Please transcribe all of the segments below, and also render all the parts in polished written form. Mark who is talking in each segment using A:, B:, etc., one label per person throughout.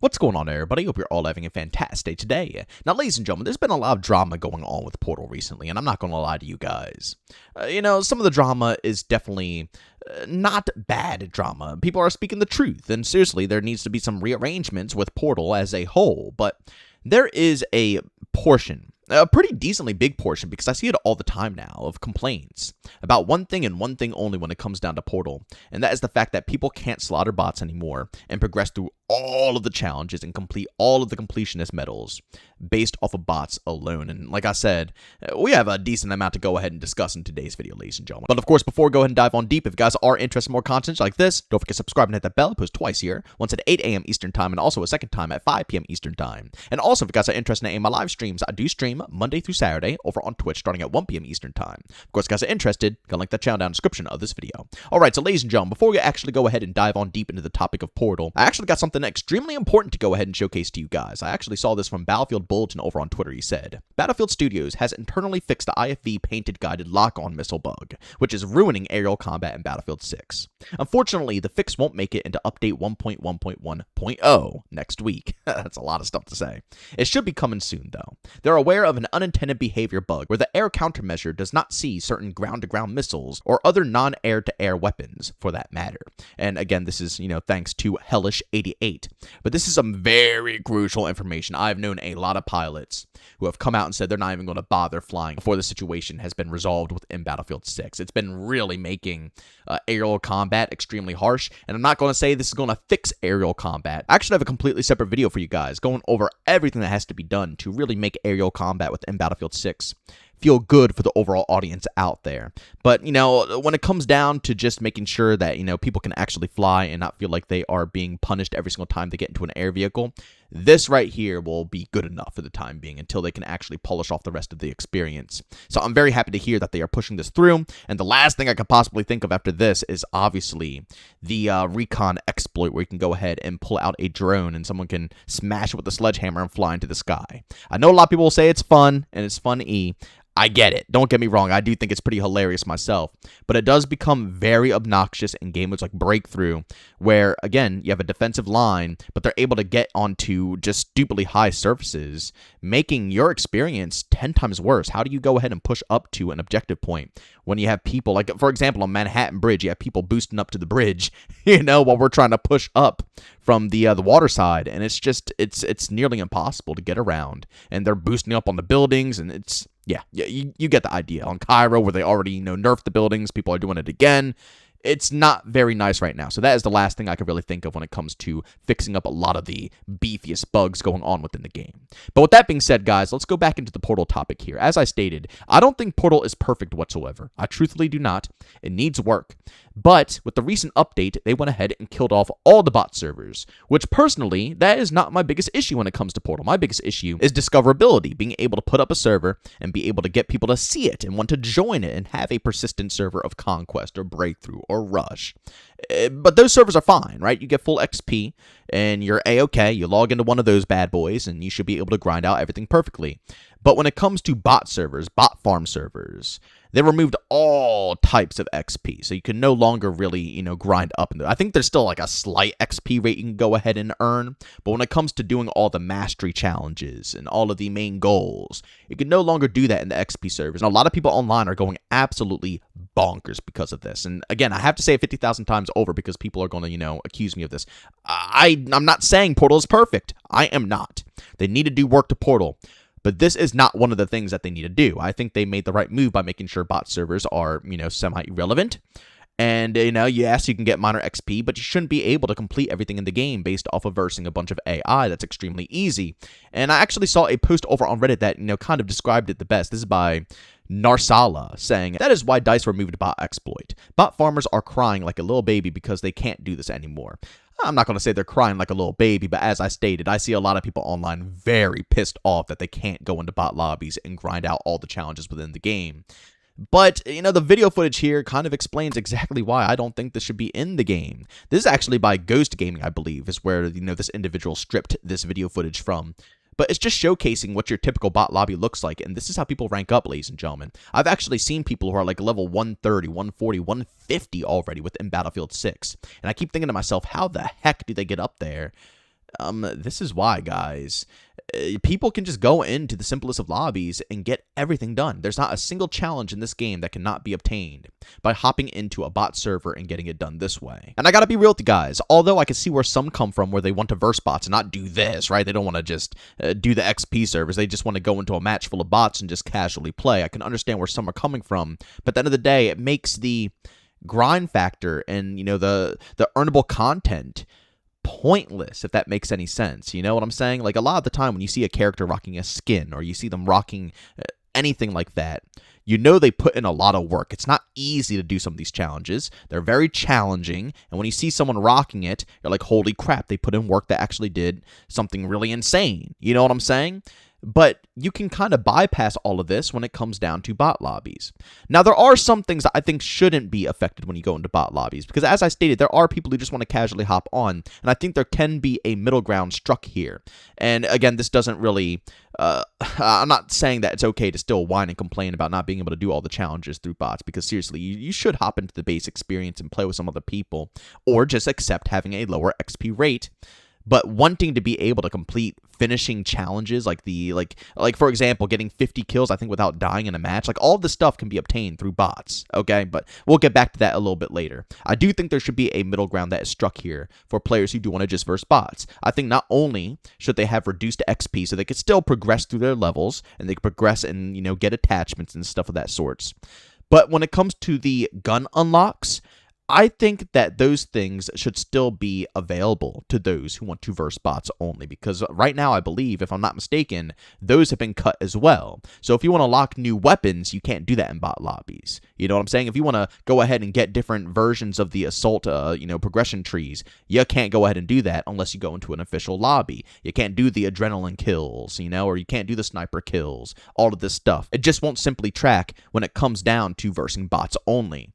A: What's going on, everybody? Hope you're all having a fantastic day today. Now, ladies and gentlemen, there's been a lot of drama going on with Portal recently, and I'm not going to lie to you guys. Some of the drama is definitely not bad drama. People are speaking the truth, and seriously, there needs to be some rearrangements with Portal as a whole, but there is a portion, a pretty decently big portion, because I see it all the time now, of complaints about one thing and one thing only when it comes down to Portal, and that is the fact that people can't slaughter bots anymore and progress through all of the challenges and complete all of the completionist medals based off of bots alone. And like I said, we have a decent amount to go ahead and discuss in today's video, ladies and gentlemen. But of course, before we go ahead and dive on deep, if you guys are interested in more content like this, don't forget to subscribe and hit that bell. I post twice here, once at 8 a.m. Eastern Time and also a second time at 5 p.m. Eastern Time. And also, if you guys are interested in my live streams, I do stream Monday through Saturday over on Twitch starting at 1 p.m. Eastern Time. Of course, if you guys are interested, go link that channel down in the description of this video. Alright, so ladies and gentlemen, before we actually go ahead and dive on deep into the topic of Portal, I actually got something extremely important to go ahead and showcase to you guys. I actually saw this from Battlefield Bulletin over on Twitter. He said, Battlefield Studios has internally fixed the IFV painted guided lock-on missile bug, which is ruining aerial combat in Battlefield 6. Unfortunately, the fix won't make it into update 1.1.1.0 next week. That's a lot of stuff to say. It should be coming soon, though. They're aware of an unintended behavior bug where the air countermeasure does not see certain ground-to-ground missiles or other non-air-to-air weapons, for that matter. And again, this is, thanks to Hellish88. But this is some very crucial information. I've known a lot of pilots who have come out and said they're not even going to bother flying before the situation has been resolved within Battlefield 6. It's been really making aerial combat extremely harsh, and I'm not going to say this is going to fix aerial combat. I actually have a completely separate video for you guys going over everything that has to be done to really make aerial combat within Battlefield 6 feel good for the overall audience out there. But, when it comes down to just making sure that, people can actually fly and not feel like they are being punished every single time they get into an air vehicle, this right here will be good enough for the time being until they can actually polish off the rest of the experience. So I'm very happy to hear that they are pushing this through. And the last thing I could possibly think of after this is obviously the recon exploit, where you can go ahead and pull out a drone and someone can smash it with a sledgehammer and fly into the sky. I know a lot of people will say it's fun and it's fun-y. I get it. Don't get me wrong. I do think it's pretty hilarious myself. But it does become very obnoxious in game modes like Breakthrough, where, again, you have a defensive line, but they're able to get onto just stupidly high surfaces, making your experience 10 times worse. How do you go ahead and push up to an objective point when you have people, like, for example, on Manhattan Bridge, you have people boosting up to the bridge, while we're trying to push up from the water side, and it's nearly impossible to get around. And they're boosting up on the buildings, and it's... Yeah, you get the idea. On Cairo, where they already, nerfed the buildings, people are doing it again. It's not very nice right now. So that is the last thing I could really think of when it comes to fixing up a lot of the beefiest bugs going on within the game. But with that being said, guys, let's go back into the Portal topic here. As I stated, I don't think Portal is perfect whatsoever. I truthfully do not. It needs work. But with the recent update, they went ahead and killed off all the bot servers, which personally, that is not my biggest issue when it comes to Portal. My biggest issue is discoverability, being able to put up a server and be able to get people to see it and want to join it and have a persistent server of Conquest or Breakthrough or Rush. But those servers are fine, right? You get full XP and you're A-okay. You log into one of those bad boys and you should be able to grind out everything perfectly. But when it comes to bot servers, bot farm servers, they removed all types of XP, so you can no longer really, grind up. I think there's still like a slight XP rate you can go ahead and earn, but when it comes to doing all the mastery challenges and all of the main goals, you can no longer do that in the XP servers. And a lot of people online are going absolutely bonkers because of this. And again, I have to say it 50,000 times over because people are going to, accuse me of this. I'm not saying Portal is perfect. I am not. They need to do work to Portal. But this is not one of the things that they need to do. I think they made the right move by making sure bot servers are, semi-irrelevant. And, yes, you can get minor XP, but you shouldn't be able to complete everything in the game based off of versing a bunch of AI. That's extremely easy. And I actually saw a post over on Reddit that, kind of described it the best. This is by Narsala, saying, that is why DICE removed bot exploit. Bot farmers are crying like a little baby because they can't do this anymore. I'm not going to say they're crying like a little baby, but as I stated, I see a lot of people online very pissed off that they can't go into bot lobbies and grind out all the challenges within the game. But, the video footage here kind of explains exactly why I don't think this should be in the game. This is actually by Ghost Gaming, I believe, is where, this individual stripped this video footage from. But it's just showcasing what your typical bot lobby looks like, and this is how people rank up, ladies and gentlemen. I've actually seen people who are like level 130, 140, 150 already within Battlefield 6, and I keep thinking to myself, how the heck do they get up there? This is why, guys. People can just go into the simplest of lobbies and get everything done. There's not a single challenge in this game that cannot be obtained by hopping into a bot server and getting it done this way. And I gotta be real with you guys, although I can see where some come from where they want to verse bots and not do this, right? They don't want to just do the XP servers. They just want to go into a match full of bots and just casually play. I can understand where some are coming from, but at the end of the day, it makes the grind factor and, you know, the earnable content pointless, if that makes any sense. You know what I'm saying? Like, a lot of the time when you see a character rocking a skin or you see them rocking anything like that, you know they put in a lot of work. It's not easy to do some of these challenges. They're very challenging, and when you see someone rocking it, you're like, holy crap, they put in work that actually did something really insane. You know what I'm saying? But you can kind of bypass all of this when it comes down to bot lobbies. Now, there are some things that I think shouldn't be affected when you go into bot lobbies, because as I stated, there are people who just want to casually hop on, and I think there can be a middle ground struck here. And again, this doesn't really, I'm not saying that it's okay to still whine and complain about not being able to do all the challenges through bots, because seriously, you should hop into the base experience and play with some other people, or just accept having a lower XP rate. But wanting to be able to complete finishing challenges like for example, getting 50 kills, I think, without dying in a match, like, all this stuff can be obtained through bots, okay? But we'll get back to that a little bit later. I do think there should be a middle ground that is struck here for players who do want to just verse bots. I think not only should they have reduced XP so they could still progress through their levels and they could progress and, you know, get attachments and stuff of that sorts, but when it comes to the gun unlocks, I think that those things should still be available to those who want to verse bots only, because right now, I believe, if I'm not mistaken, those have been cut as well. So if you want to lock new weapons, you can't do that in bot lobbies. You know what I'm saying? If you want to go ahead and get different versions of the assault, progression trees, you can't go ahead and do that unless you go into an official lobby. You can't do the adrenaline kills, you know, or you can't do the sniper kills, all of this stuff. It just won't simply track when it comes down to versing bots only.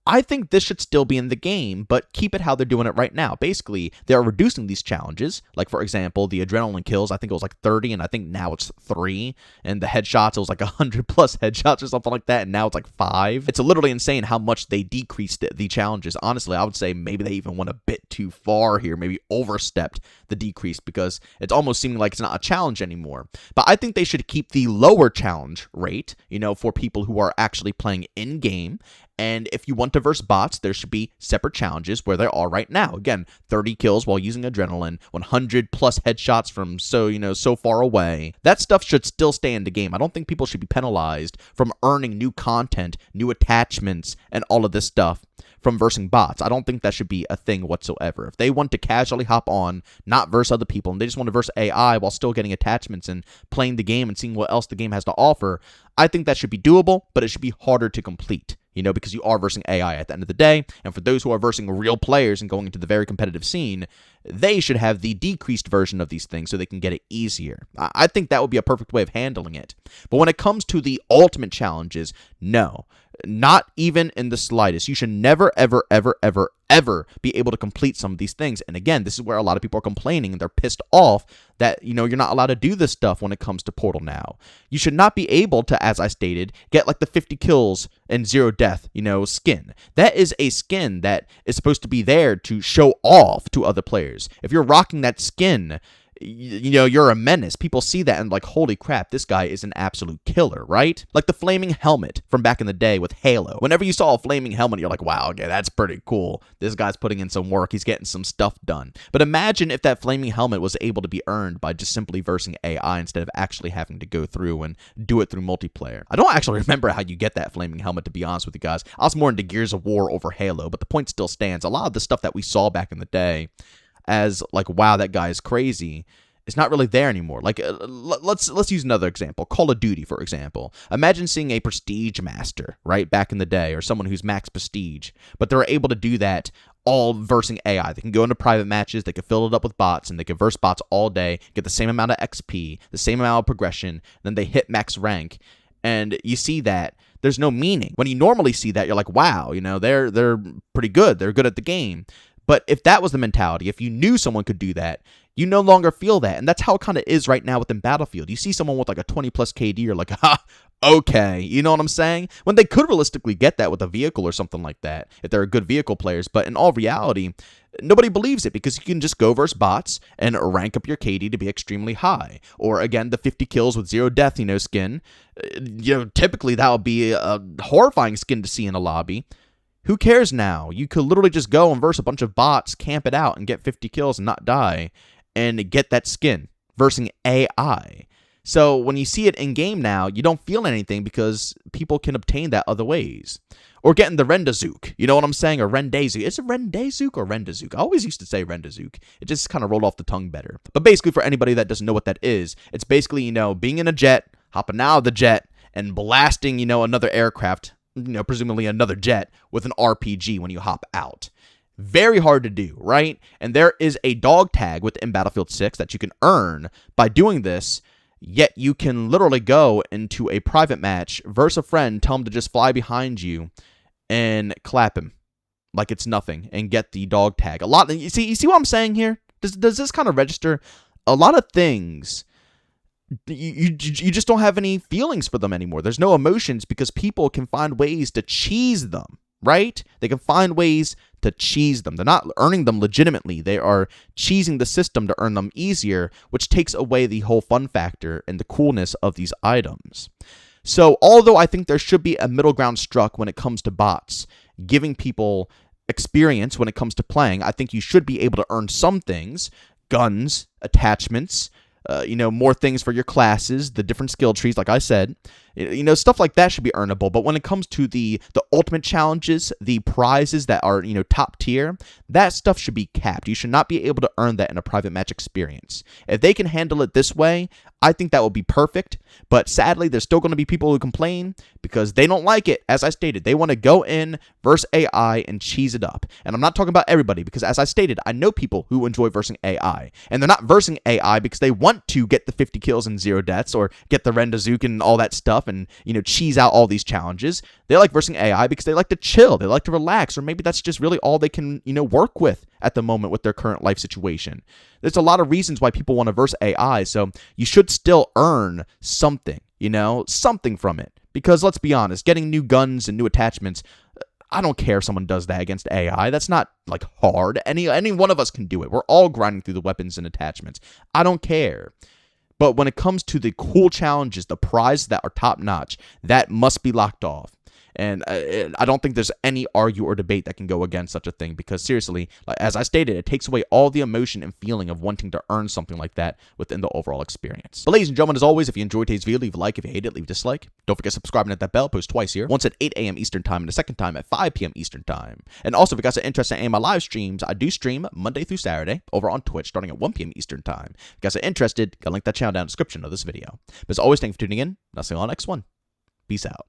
A: I think this should still be in the game, but keep it how they're doing it right now. Basically, they're reducing these challenges. Like, for example, the adrenaline kills, I think it was like 30, and I think now it's 3. And the headshots, it was like 100 plus headshots or something like that, and now it's like 5. It's literally insane how much they decreased the challenges. Honestly, I would say maybe they even went a bit too far here, maybe overstepped the decrease, because it's almost seeming like it's not a challenge anymore. But I think they should keep the lower challenge rate, you know, for people who are actually playing in-game. And if you want to verse bots, there should be separate challenges where there are right now. Again, 30 kills while using adrenaline, 100 plus headshots from so far away. That stuff should still stay in the game. I don't think people should be penalized from earning new content, new attachments, and all of this stuff from versing bots. I don't think that should be a thing whatsoever. If they want to casually hop on, not verse other people, and they just want to verse AI while still getting attachments and playing the game and seeing what else the game has to offer, I think that should be doable, but it should be harder to complete. You know, because you are versing AI at the end of the day. And for those who are versing real players and going into the very competitive scene, they should have the decreased version of these things so they can get it easier. I think that would be a perfect way of handling it. But when it comes to the ultimate challenges, no. Not even in the slightest. You should never, ever, ever, ever, ever be able to complete some of these things. And again, this is where a lot of people are complaining and they're pissed off that, you know, you're not allowed to do this stuff when it comes to Portal now. You should not be able to, as I stated, get like the 50 kills and 0 death, you know, skin. That is a skin that is supposed to be there to show off to other players. If you're rocking that skin, you know, you're a menace. People see that and like, holy crap, this guy is an absolute killer, right? Like the flaming helmet from back in the day with Halo. Whenever you saw a flaming helmet, you're like, wow, okay, that's pretty cool. This guy's putting in some work. He's getting some stuff done. But imagine if that flaming helmet was able to be earned by just simply versing AI instead of actually having to go through and do it through multiplayer. I don't actually remember how you get that flaming helmet, to be honest with you guys. I was more into Gears of War over Halo, but the point still stands. A lot of the stuff that we saw back in the day as like, wow, that guy is crazy, it's not really there anymore. Like, let's use another example. Call of Duty, for example. Imagine seeing a prestige master, right, back in the day, or someone who's max prestige, but they're able to do that all versing AI. They can go into private matches, they can fill it up with bots, and they can verse bots all day, get the same amount of XP, the same amount of progression, then they hit max rank, and you see that there's no meaning. When you normally see that, you're like, wow, you know, they're pretty good, they're good at the game. But if that was the mentality, if you knew someone could do that, you no longer feel that. And that's how it kind of is right now within Battlefield. You see someone with like a 20 plus KD, you're like, ha, okay. You know what I'm saying? When they could realistically get that with a vehicle or something like that, if they're good vehicle players. But in all reality, nobody believes it because you can just go versus bots and rank up your KD to be extremely high. Or again, the 50 kills with 0 death, skin. Typically that would be a horrifying skin to see in a lobby. Who cares now? You could literally just go and verse a bunch of bots, camp it out, and get 50 kills and not die, and get that skin, versing AI. So when you see it in-game now, you don't feel anything because people can obtain that other ways. Or getting the Rendazook, you know what I'm saying? Or Rendazook. Is it Rendazook or Rendazook? I always used to say Rendazook. It just kind of rolled off the tongue better. But basically, for anybody that doesn't know what that is, it's basically, being in a jet, hopping out of the jet, and blasting, another aircraft, presumably another jet, with an RPG when you hop out. Very hard to do, right? And there is a dog tag within Battlefield 6 that you can earn by doing this, yet you can literally go into a private match, verse a friend, tell him to just fly behind you, and clap him like it's nothing, and get the dog tag. You see what I'm saying here? Does this kind of register? A lot of things, you just don't have any feelings for them anymore. There's no emotions because people can find ways to cheese them, right? They can find ways to cheese them. They're not earning them legitimately. They are cheesing the system to earn them easier, which takes away the whole fun factor and the coolness of these items. So although I think there should be a middle ground struck when it comes to bots, giving people experience when it comes to playing, I think you should be able to earn some things, guns, attachments, more things for your classes, the different skill trees, like I said, stuff like that should be earnable. But when it comes to the ultimate challenges, the prizes that are, top tier, that stuff should be capped. You should not be able to earn that in a private match experience. If they can handle it this way, I think that would be perfect. But sadly, there's still going to be people who complain because they don't like it. As I stated, they want to go in versus AI and cheese it up. And I'm not talking about everybody because, as I stated, I know people who enjoy versing AI. And they're not versing AI because they want to get the 50 kills and 0 deaths or get the Rendazook and all that stuff and, cheese out all these challenges. They like versing AI because they like to chill. They like to relax. Or maybe that's just really all they can, work with at the moment with their current life situation. There's a lot of reasons why people want to verse AI. So you should still earn something, something from it. Because let's be honest, getting new guns and new attachments, I don't care if someone does that against AI. That's not like hard. Any one of us can do it. We're all grinding through the weapons and attachments. I don't care. But when it comes to the cool challenges, the prizes that are top notch, that must be locked off. And I don't think there's any argue or debate that can go against such a thing because seriously, as I stated, it takes away all the emotion and feeling of wanting to earn something like that within the overall experience. But ladies and gentlemen, as always, if you enjoyed today's video, leave a like. If you hate it, leave a dislike. Don't forget to subscribe and hit that bell. Post twice here. Once at 8 a.m. Eastern Time and the second time at 5 p.m. Eastern Time. And also, if you guys are interested in my live streams, I do stream Monday through Saturday over on Twitch starting at 1 p.m. Eastern Time. If you guys are interested, I'll link that channel down in the description of this video. But as always, thank you for tuning in, and I'll see you on the next one. Peace out.